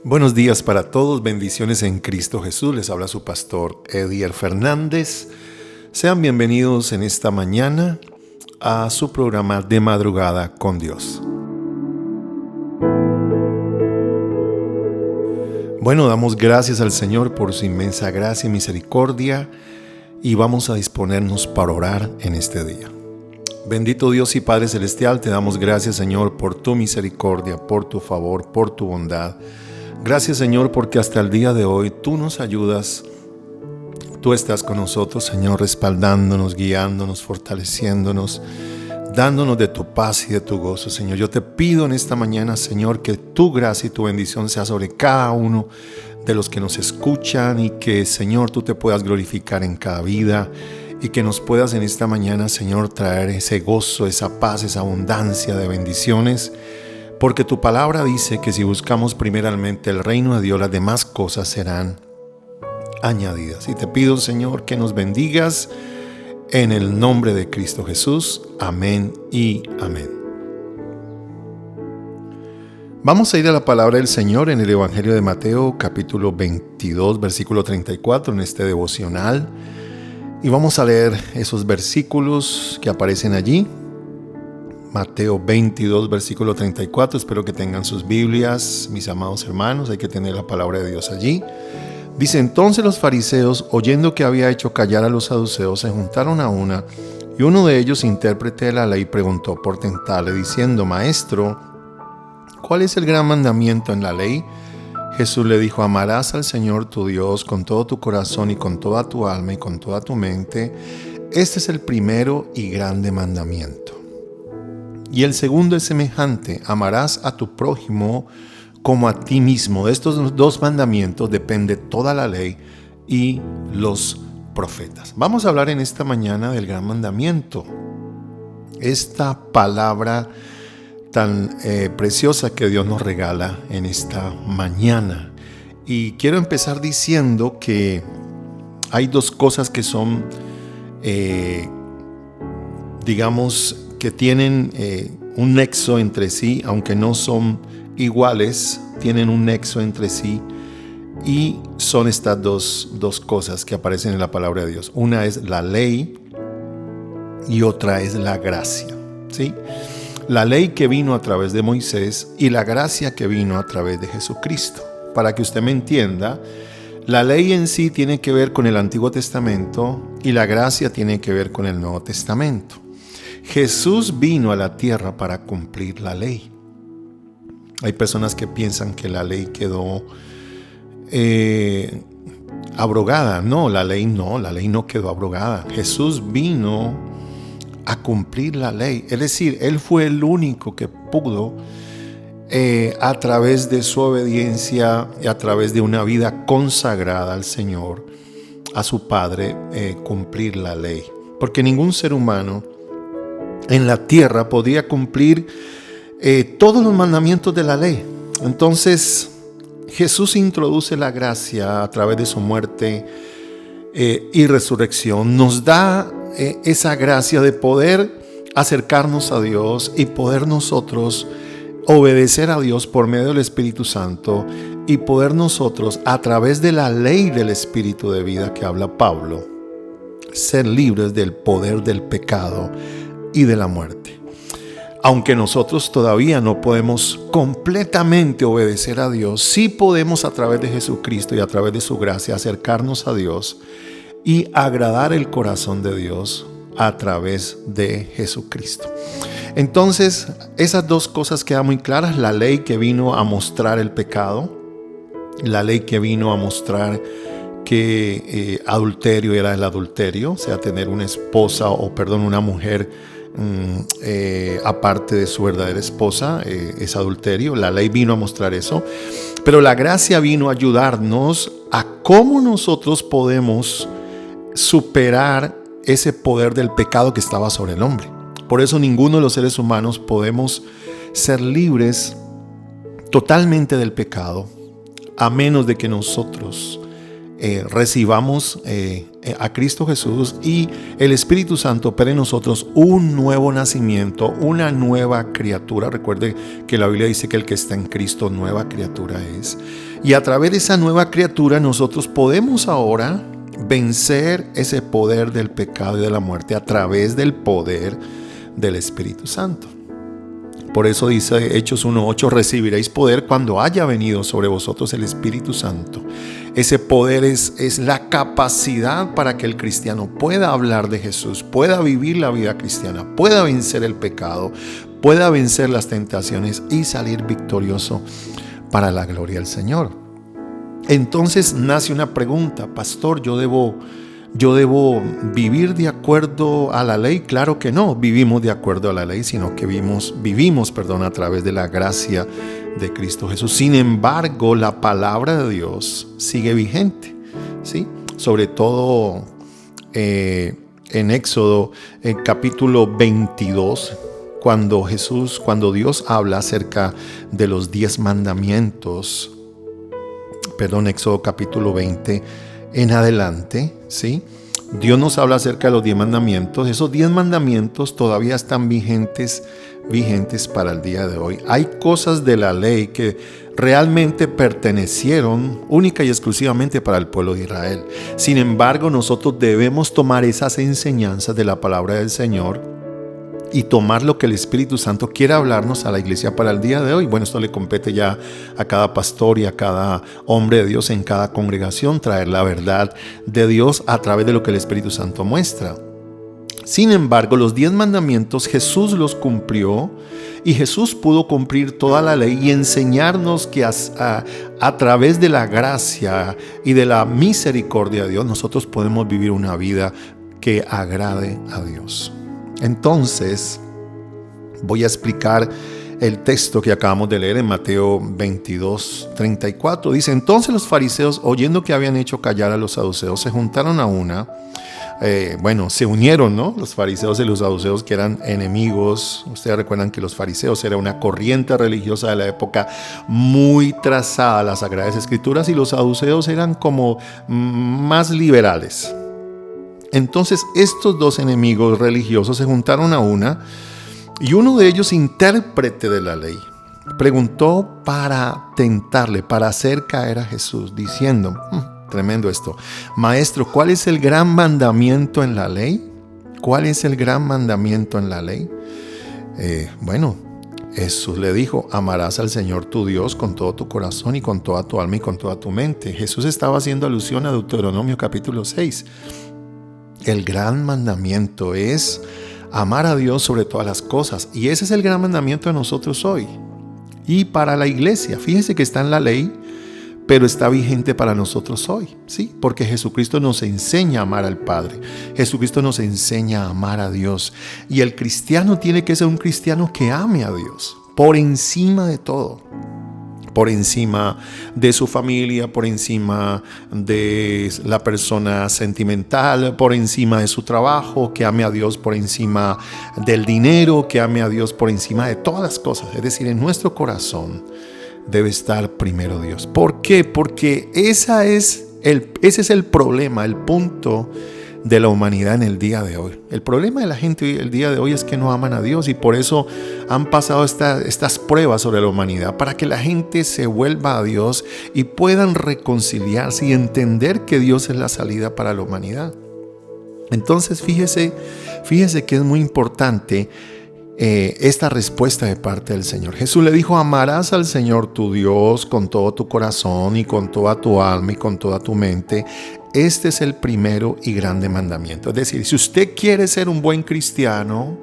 Buenos días para todos, bendiciones en Cristo Jesús. Les habla su pastor Edier Fernández. Sean bienvenidos en esta mañana a su programa de madrugada con Dios. Bueno, damos gracias al Señor por su inmensa gracia y misericordia y vamos a disponernos para orar en este día. Bendito Dios y Padre Celestial, te damos gracias, Señor, por tu misericordia, por tu favor, por tu bondad. Gracias, Señor, porque hasta el día de hoy tú nos ayudas. Tú estás con nosotros, Señor, respaldándonos, guiándonos, fortaleciéndonos, dándonos de tu paz y de tu gozo, Señor. Yo te pido en esta mañana, Señor, que tu gracia y tu bendición sea sobre cada uno de los que nos escuchan y que, Señor, tú te puedas glorificar en cada vida y que nos puedas en esta mañana, Señor, traer ese gozo, esa paz, esa abundancia de bendiciones. Porque tu palabra dice que si buscamos primeramente el reino de Dios, las demás cosas serán añadidas. Y te pido, Señor, que nos bendigas en el nombre de Cristo Jesús. Amén y amén. Vamos a ir a la palabra del Señor en el Evangelio de Mateo, capítulo 22, versículo 34, en este devocional. Y vamos a leer esos versículos que aparecen allí. Mateo 22, versículo 34. Espero que tengan sus Biblias, mis amados hermanos. Hay que tener la palabra de Dios allí. Dice: entonces los fariseos, oyendo que había hecho callar a los saduceos, se juntaron a una, y uno de ellos, intérprete de la ley, preguntó por tentarle, diciendo: Maestro, ¿cuál es el gran mandamiento en la ley? Jesús le dijo: amarás al Señor tu Dios con todo tu corazón y con toda tu alma y con toda tu mente. Este es el primero y grande mandamiento. Y el segundo es semejante: amarás a tu prójimo como a ti mismo. De estos dos mandamientos depende toda la ley y los profetas. Vamos a hablar en esta mañana del gran mandamiento. Esta palabra tan preciosa que Dios nos regala en esta mañana. Y quiero empezar diciendo que hay dos cosas que son, que tienen un nexo entre sí, aunque no son iguales, tienen un nexo entre sí, y son estas dos cosas que aparecen en la palabra de Dios. Una es la ley y otra es la gracia, ¿sí? La ley que vino a través de Moisés y la gracia que vino a través de Jesucristo. Para que usted me entienda, la ley en sí tiene que ver con el Antiguo Testamento y la gracia tiene que ver con el Nuevo Testamento. Jesús vino a la tierra para cumplir la ley. Hay personas que piensan que la ley quedó abrogada. No, la ley no quedó abrogada. Jesús vino a cumplir la ley. Es decir, Él fue el único que pudo, a través de su obediencia y a través de una vida consagrada al Señor, a su Padre, cumplir la ley. Porque ningún ser humano en la tierra podía cumplir todos los mandamientos de la ley. Entonces Jesús introduce la gracia a través de su muerte y resurrección. Nos da esa gracia de poder acercarnos a Dios y poder nosotros obedecer a Dios por medio del Espíritu Santo y poder nosotros, a través de la ley del Espíritu de vida que habla Pablo, ser libres del poder del pecado y de la muerte. Aunque nosotros todavía no podemos completamente obedecer a Dios, sí podemos, a través de Jesucristo y a través de su gracia, acercarnos a Dios y agradar el corazón de Dios a través de Jesucristo. Entonces, esas dos cosas quedan muy claras. La ley que vino a mostrar el pecado, la ley que vino a mostrar que adulterio era el adulterio, o sea, tener una esposa una mujer aparte de su verdadera esposa, es adulterio. La ley vino a mostrar eso, pero la gracia vino a ayudarnos a cómo nosotros podemos superar ese poder del pecado que estaba sobre el hombre. Por eso ninguno de los seres humanos podemos ser libres totalmente del pecado, a menos de que nosotros recibamos a Cristo Jesús y el Espíritu Santo opere en nosotros un nuevo nacimiento, una nueva criatura. Recuerde que la Biblia dice que el que está en Cristo, nueva criatura es. Y a través de esa nueva criatura nosotros podemos ahora vencer ese poder del pecado y de la muerte a través del poder del Espíritu Santo. Por eso dice Hechos 1:8, recibiréis poder cuando haya venido sobre vosotros el Espíritu Santo. Ese poder es la capacidad para que el cristiano pueda hablar de Jesús, pueda vivir la vida cristiana, pueda vencer el pecado, pueda vencer las tentaciones y salir victorioso para la gloria del Señor. Entonces nace una pregunta: pastor, ¿yo debo vivir de acuerdo a la ley? Claro que no vivimos de acuerdo a la ley, sino que vivimos a través de la gracia de Cristo Jesús. Sin embargo, la palabra de Dios sigue vigente, ¿sí? Sobre todo en Éxodo, capítulo 22, cuando Dios habla acerca de los 10 mandamientos, Éxodo capítulo 20 en adelante, ¿sí? Dios nos habla acerca de los 10 mandamientos. Esos 10 mandamientos todavía están vigentes para el día de hoy. Hay cosas de la ley que realmente pertenecieron única y exclusivamente para el pueblo de Israel. Sin embargo, nosotros debemos tomar esas enseñanzas de la palabra del Señor y tomar lo que el Espíritu Santo quiere hablarnos a la iglesia para el día de hoy. Bueno, esto le compete ya a cada pastor y a cada hombre de Dios en cada congregación, traer la verdad de Dios a través de lo que el Espíritu Santo muestra. Sin embargo, los 10 mandamientos Jesús los cumplió, y Jesús pudo cumplir toda la ley y enseñarnos que a través de la gracia y de la misericordia de Dios nosotros podemos vivir una vida que agrade a Dios. Entonces, voy a explicar el texto que acabamos de leer en Mateo 22:34. Dice: entonces los fariseos, oyendo que habían hecho callar a los saduceos, se juntaron a una. Se unieron, ¿no? Los fariseos y los saduceos, que eran enemigos. Ustedes recuerdan que los fariseos era una corriente religiosa de la época muy trazada a las Sagradas Escrituras, y los saduceos eran como más liberales. Entonces estos dos enemigos religiosos se juntaron a una, y uno de ellos, intérprete de la ley, preguntó para tentarle, para hacer caer a Jesús, diciendo, tremendo esto: Maestro, ¿cuál es el gran mandamiento en la ley? ¿Cuál es el gran mandamiento en la ley? Jesús le dijo: amarás al Señor tu Dios con todo tu corazón y con toda tu alma y con toda tu mente. Jesús estaba haciendo alusión a Deuteronomio capítulo 6. El gran mandamiento es amar a Dios sobre todas las cosas, y ese es el gran mandamiento de nosotros hoy y para la iglesia. Fíjense que está en la ley, pero está vigente para nosotros hoy, ¿sí? Porque Jesucristo nos enseña a amar al Padre. Jesucristo nos enseña a amar a Dios, y el cristiano tiene que ser un cristiano que ame a Dios por encima de todo. Por encima de su familia, por encima de la persona sentimental, por encima de su trabajo, que ame a Dios por encima del dinero, que ame a Dios por encima de todas las cosas. Es decir, en nuestro corazón debe estar primero Dios. ¿Por qué? Porque ese es el problema, el punto de la humanidad en el día de hoy. El problema de la gente el día de hoy es que no aman a Dios, y por eso han pasado estas pruebas sobre la humanidad, para que la gente se vuelva a Dios y puedan reconciliarse y entender que Dios es la salida para la humanidad. Entonces fíjese que es muy importante esta respuesta de parte del Señor. Jesús le dijo: amarás al Señor tu Dios con todo tu corazón y con toda tu alma y con toda tu mente. Este es el primero y grande mandamiento. Es decir, si usted quiere ser un buen cristiano,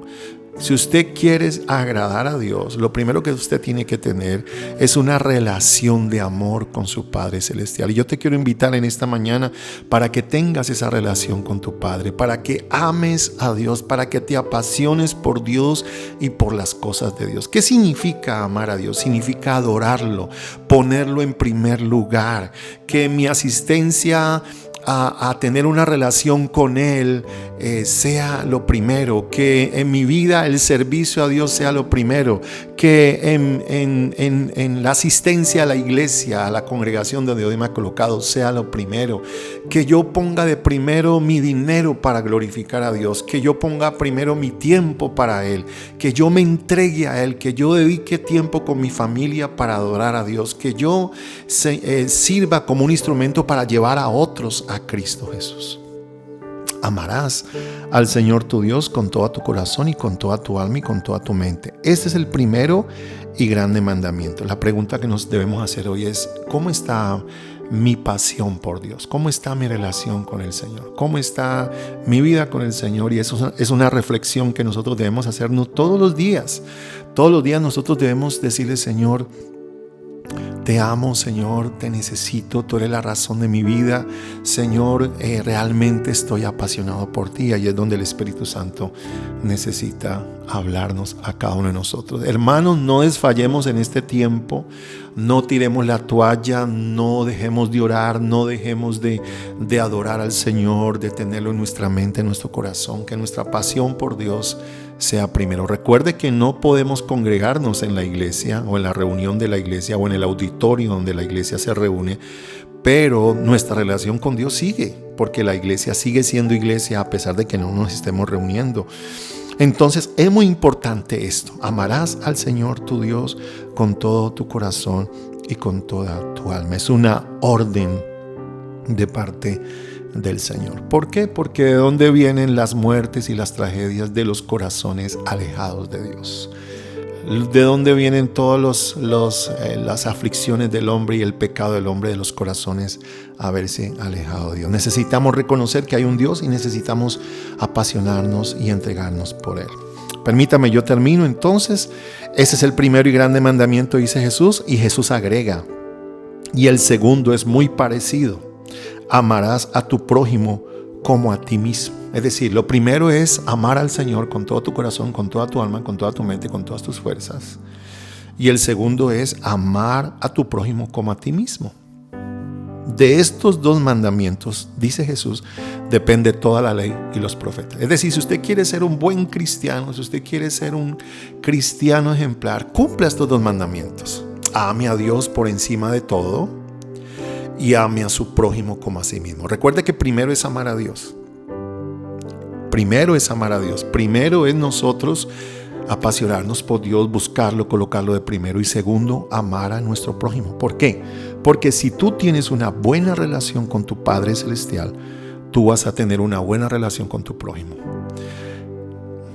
si usted quiere agradar a Dios, lo primero que usted tiene que tener es una relación de amor con su Padre Celestial. Y yo te quiero invitar en esta mañana para que tengas esa relación con tu Padre, para que ames a Dios, para que te apasiones por Dios y por las cosas de Dios. ¿Qué significa amar a Dios? Significa adorarlo, ponerlo en primer lugar, que mi asistencia a tener una relación con Él sea lo primero, que en mi vida el servicio a Dios sea lo primero, que en la asistencia a la iglesia, a la congregación donde Dios me ha colocado, sea lo primero, que yo ponga de primero mi dinero para glorificar a Dios, que yo ponga primero mi tiempo para Él, que yo me entregue a Él, que yo dedique tiempo con mi familia para adorar a Dios, que yo sirva como un instrumento para llevar a otros a Cristo Jesús. Amarás al Señor tu Dios con todo tu corazón y con toda tu alma y con toda tu mente. Este es el primero y grande mandamiento. La pregunta que nos debemos hacer hoy es: ¿cómo está mi pasión por Dios? ¿Cómo está mi relación con el Señor? ¿Cómo está mi vida con el Señor? Y eso es una reflexión que nosotros debemos hacernos todos los días. Todos los días nosotros debemos decirle: Señor, te amo, Señor, te necesito, tú eres la razón de mi vida. Señor, realmente estoy apasionado por ti. Y ahí es donde el Espíritu Santo necesita hablarnos a cada uno de nosotros. Hermanos, no desfallemos en este tiempo, no tiremos la toalla, no dejemos de orar, no dejemos de adorar al Señor, de tenerlo en nuestra mente, en nuestro corazón, que nuestra pasión por Dios sea primero. Recuerde que no podemos congregarnos en la iglesia o en la reunión de la iglesia o en el auditorio donde la iglesia se reúne, pero nuestra relación con Dios sigue, porque la iglesia sigue siendo iglesia a pesar de que no nos estemos reuniendo. Entonces es muy importante esto: amarás al Señor tu Dios con todo tu corazón y con toda tu alma. Es una orden de parte del Señor. ¿Por qué? Porque de dónde vienen las muertes y las tragedias de los corazones alejados de Dios. De dónde vienen todas las aflicciones del hombre y el pecado del hombre, de los corazones haberse alejado de Dios. Necesitamos reconocer que hay un Dios y necesitamos apasionarnos y entregarnos por Él. Permítame, yo termino entonces. Ese es el primero y grande mandamiento, dice Jesús, y Jesús agrega: y el segundo es muy parecido: amarás a tu prójimo como a ti mismo. Es decir, lo primero es amar al Señor con todo tu corazón, con toda tu alma, con toda tu mente, con todas tus fuerzas. Y el segundo es amar a tu prójimo como a ti mismo. De estos dos mandamientos, dice Jesús, depende toda la ley y los profetas. Es decir, si usted quiere ser un buen cristiano, si usted quiere ser un cristiano ejemplar, cumpla estos dos mandamientos: ame a Dios por encima de todo y ame a su prójimo como a sí mismo. Recuerde que primero es amar a Dios. Primero es amar a Dios. Primero es nosotros apasionarnos por Dios, buscarlo, colocarlo de primero. Y segundo, amar a nuestro prójimo. ¿Por qué? Porque si tú tienes una buena relación con tu Padre Celestial, tú vas a tener una buena relación con tu prójimo.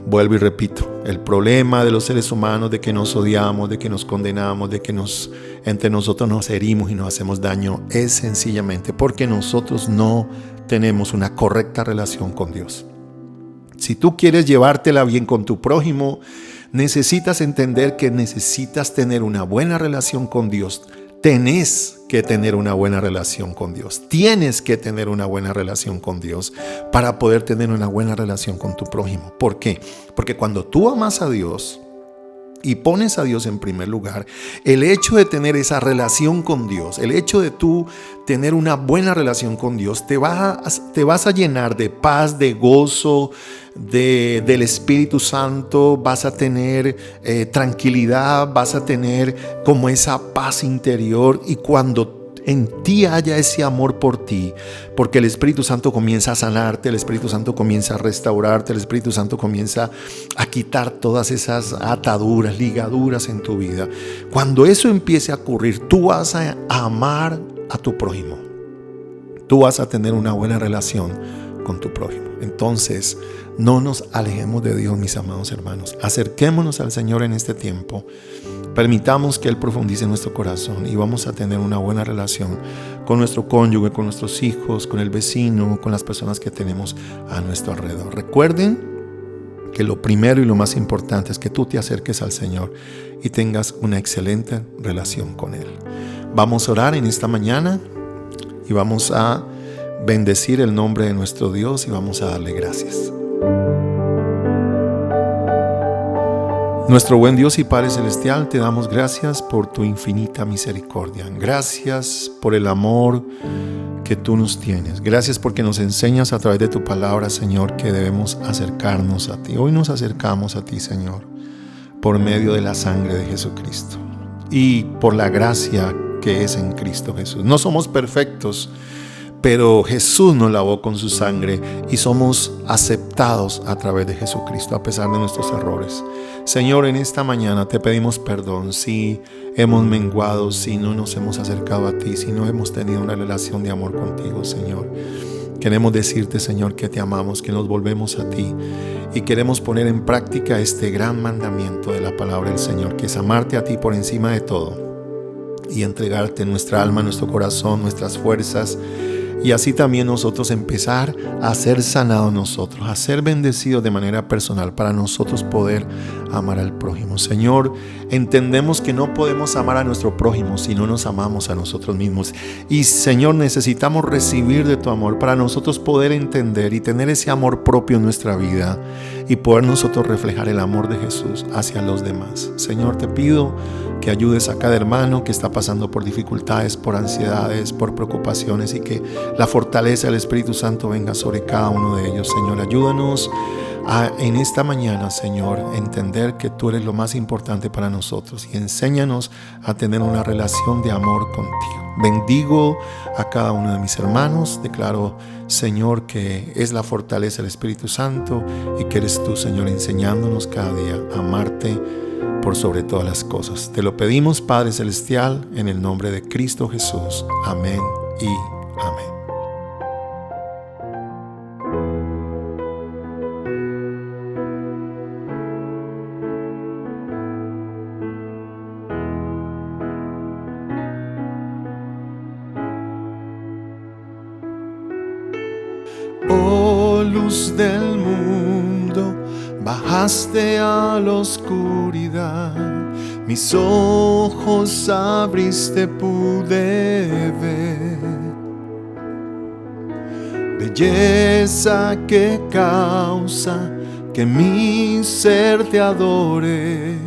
Vuelvo y repito, el problema de los seres humanos, de que nos odiamos, de que nos condenamos, de que entre nosotros nos herimos y nos hacemos daño, es sencillamente porque nosotros no tenemos una correcta relación con Dios. Si tú quieres llevártela bien con tu prójimo, necesitas entender que necesitas tener una buena relación con Dios. Tenés que tener una buena relación con Dios. Tienes que tener una buena relación con Dios para poder tener una buena relación con tu prójimo. ¿Por qué? Porque cuando tú amas a Dios y pones a Dios en primer lugar, el hecho de tener esa relación con Dios, el hecho de tú tener una buena relación con Dios, te vas a llenar de paz, de gozo, del Espíritu Santo. Vas a tener tranquilidad, vas a tener como esa paz interior. Y cuando en ti haya ese amor por ti, porque el Espíritu Santo comienza a sanarte, el Espíritu Santo comienza a restaurarte, el Espíritu Santo comienza a quitar todas esas ataduras, ligaduras en tu vida. Cuando eso empiece a ocurrir, tú vas a amar a tu prójimo. Tú vas a tener una buena relación con tu prójimo. Entonces, no nos alejemos de Dios, mis amados hermanos. Acerquémonos al Señor en este tiempo. Permitamos que Él profundice en nuestro corazón y vamos a tener una buena relación con nuestro cónyuge, con nuestros hijos, con el vecino, con las personas que tenemos a nuestro alrededor. Recuerden que lo primero y lo más importante es que tú te acerques al Señor y tengas una excelente relación con Él. Vamos a orar en esta mañana y vamos a bendecir el nombre de nuestro Dios y vamos a darle gracias. Nuestro buen Dios y Padre Celestial, te damos gracias por tu infinita misericordia. Gracias por el amor que tú nos tienes. Gracias porque nos enseñas a través de tu palabra, Señor, que debemos acercarnos a ti. Hoy nos acercamos a ti, Señor, por medio de la sangre de Jesucristo y por la gracia que es en Cristo Jesús. No somos perfectos, pero Jesús nos lavó con su sangre y somos aceptados a través de Jesucristo a pesar de nuestros errores. Señor, en esta mañana te pedimos perdón si hemos menguado, si no nos hemos acercado a ti, si no hemos tenido una relación de amor contigo, Señor. Queremos decirte, Señor, que te amamos, que nos volvemos a ti y queremos poner en práctica este gran mandamiento de la palabra del Señor, que es amarte a ti por encima de todo y entregarte nuestra alma, nuestro corazón, nuestras fuerzas. Y así también nosotros empezar a ser sanados nosotros, a ser bendecidos de manera personal para nosotros poder amar al prójimo. Señor, entendemos que no podemos amar a nuestro prójimo si no nos amamos a nosotros mismos. Y Señor, necesitamos recibir de tu amor para nosotros poder entender y tener ese amor propio en nuestra vida y poder nosotros reflejar el amor de Jesús hacia los demás. Señor, te pido que ayudes a cada hermano que está pasando por dificultades, por ansiedades, por preocupaciones, y que la fortaleza del Espíritu Santo venga sobre cada uno de ellos. Señor, ayúdanos en esta mañana, Señor, entender que tú eres lo más importante para nosotros y enséñanos a tener una relación de amor contigo. Bendigo a cada uno de mis hermanos. Declaro, Señor, que es la fortaleza del Espíritu Santo y que eres tú, Señor, enseñándonos cada día a amarte por sobre todas las cosas. Te lo pedimos, Padre Celestial, en el nombre de Cristo Jesús. Amén y amén. Oh, luz del mundo, bajaste a la oscuridad, mis ojos abriste, pude ver belleza que causa que mi ser te adore,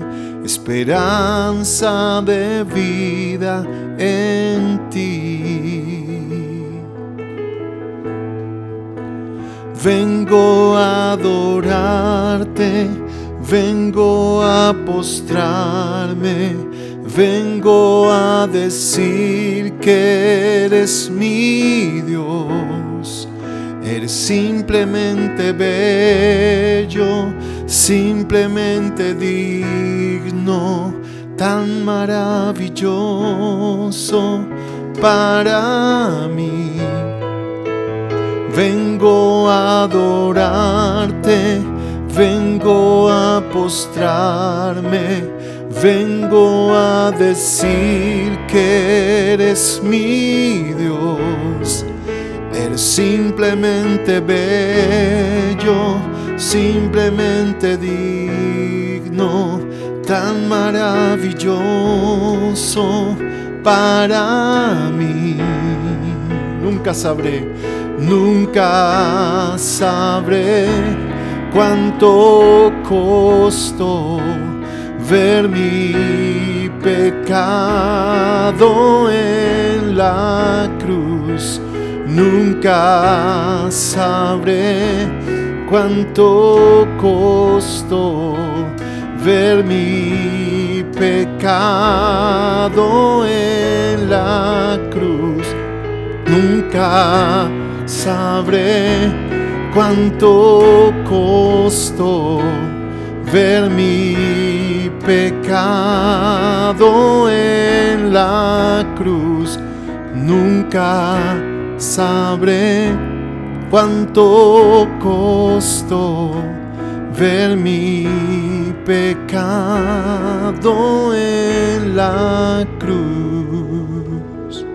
esperanza de vida en ti. Vengo a adorarte, vengo a postrarme, vengo a decir que eres mi Dios. Eres simplemente bello, simplemente digno, tan maravilloso para mí. Vengo a adorarte, vengo a postrarme, vengo a decir que eres mi Dios. Eres simplemente bello, simplemente digno, tan maravilloso para mí. Nunca sabré cuánto costó ver mi pecado en la cruz. Nunca sabré cuánto costó ver mi pecado en la cruz. Nunca sabré cuánto costó ver mi pecado en la cruz. Nunca sabré cuánto costó ver mi pecado en la cruz.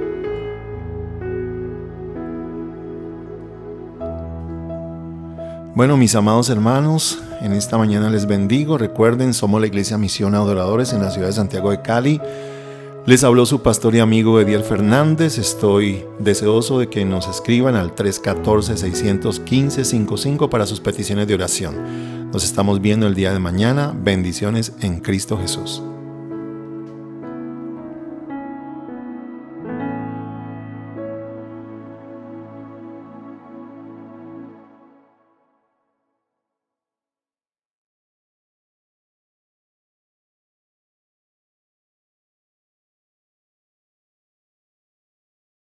Bueno, mis amados hermanos, en esta mañana les bendigo. Recuerden, somos la Iglesia Misión Adoradores en la ciudad de Santiago de Cali. Les habló su pastor y amigo Ediel Fernández. Estoy deseoso de que nos escriban al 314-615-55 para sus peticiones de oración. Nos estamos viendo el día de mañana. Bendiciones en Cristo Jesús.